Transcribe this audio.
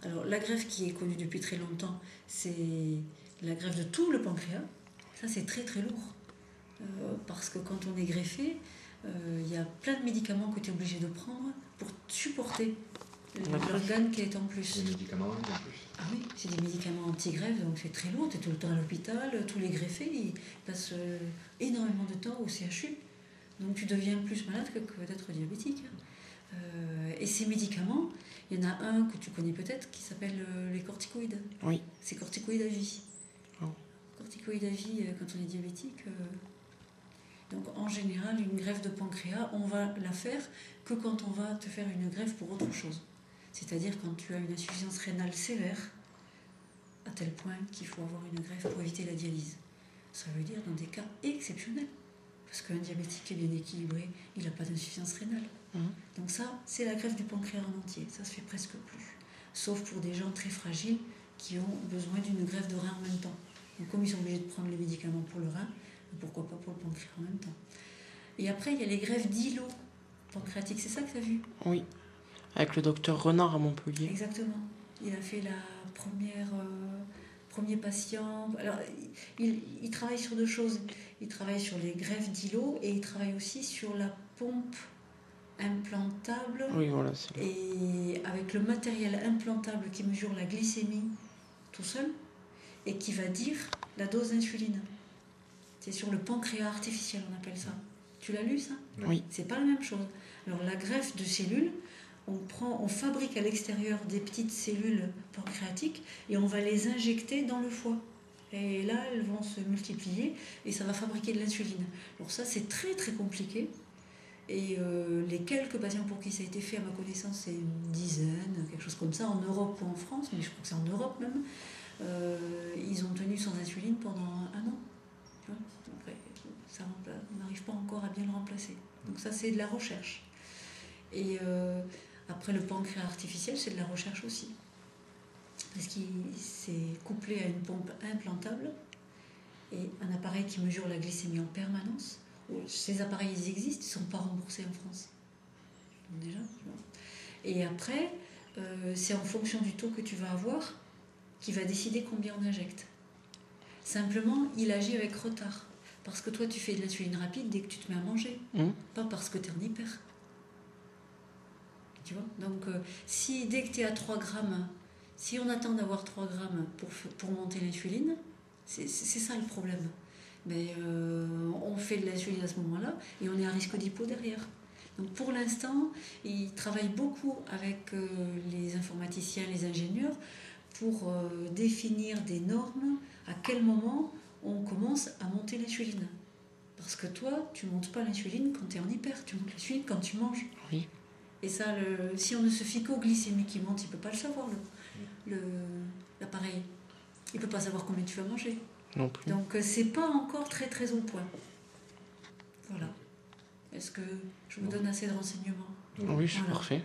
Alors, la greffe qui est connue depuis très longtemps, c'est la greffe de tout le pancréas. Ça, c'est très très lourd. Parce que quand on est greffé, il y a plein de médicaments que tu es obligé de prendre pour supporter l'organe qui est en plus. Des médicaments en plus. Ah oui, c'est des médicaments anti-greffe, donc c'est très lourd. Tu es tout le temps à l'hôpital, tous les greffés, ils passent énormément de temps au CHU. Donc tu deviens plus malade que d'être diabétique. Et ces médicaments, il y en a un que tu connais peut-être qui s'appelle les corticoïdes. Oui. C'est corticoïdes à vie. Oh. Corticoïdes à vie quand on est diabétique. Donc en général, une greffe de pancréas, on va la faire que quand on va te faire une greffe pour autre chose. C'est-à-dire quand tu as une insuffisance rénale sévère, à tel point qu'il faut avoir une greffe pour éviter la dialyse. Ça veut dire dans des cas exceptionnels. Parce qu'un diabétique qui est bien équilibré, il n'a pas d'insuffisance rénale. Donc ça, c'est la greffe du pancréas en entier. Ça se fait presque plus. Sauf pour des gens très fragiles qui ont besoin d'une greffe de rein en même temps. Donc comme ils sont obligés de prendre les médicaments pour le rein, pourquoi pas pour le pancréas en même temps. Et après, il y a les greffes d'îlots pancréatiques. C'est ça que tu as vu? Oui, avec le docteur Renard à Montpellier. Exactement. Il a fait la premier patient. Alors, il travaille sur deux choses. Il travaille sur les greffes d'îlots et il travaille aussi sur la pompe implantable. Oui, voilà. Et avec le matériel implantable qui mesure la glycémie tout seul et qui va dire la dose d'insuline. C'est sur le pancréas artificiel, on appelle ça. Tu l'as lu, ça? Oui. C'est pas la même chose. Alors, la greffe de cellules, on fabrique à l'extérieur des petites cellules pancréatiques et on va les injecter dans le foie. Et là, elles vont se multiplier et ça va fabriquer de l'insuline. Alors ça, c'est très très compliqué. Et les quelques patients pour qui ça a été fait, à ma connaissance, c'est une dizaine, quelque chose comme ça, en Europe ou en France, mais je crois que c'est en Europe même, ils ont tenu sans insuline pendant 1 an. Tu vois? Après, on n'arrive pas encore à bien le remplacer. Donc ça, c'est de la recherche. Et après, le pancréas artificiel, c'est de la recherche aussi. Parce qu'il s'est couplé à une pompe implantable et un appareil qui mesure la glycémie en permanence. Ces appareils, ils existent, ils ne sont pas remboursés en France. Donc déjà. Et après, c'est en fonction du taux que tu vas avoir qui va décider combien on injecte. Simplement, il agit avec retard. Parce que toi, tu fais de l'insuline rapide dès que tu te mets à manger. Pas parce que tu es en hyper. Tu vois? Donc, si dès que tu es à 3 grammes, si on attend d'avoir 3 grammes pour monter l'insuline, c'est ça le problème. Mais on fait de l'insuline à ce moment-là et on est à risque d'hypo derrière. Donc pour l'instant, ils travaillent beaucoup avec les informaticiens, les ingénieurs pour définir des normes à quel moment on commence à monter l'insuline. Parce que toi, tu ne montes pas l'insuline quand tu es en hyper, tu montes l'insuline quand tu manges. Oui. Et ça, si on ne se fie qu'aux glycémies qui montent, il ne peut pas le savoir, l'appareil. Il ne peut pas savoir combien tu vas manger. Non plus. Donc, c'est pas encore très très au point. Voilà. Est-ce que je vous donne assez de renseignements? Oui, c'est parfait.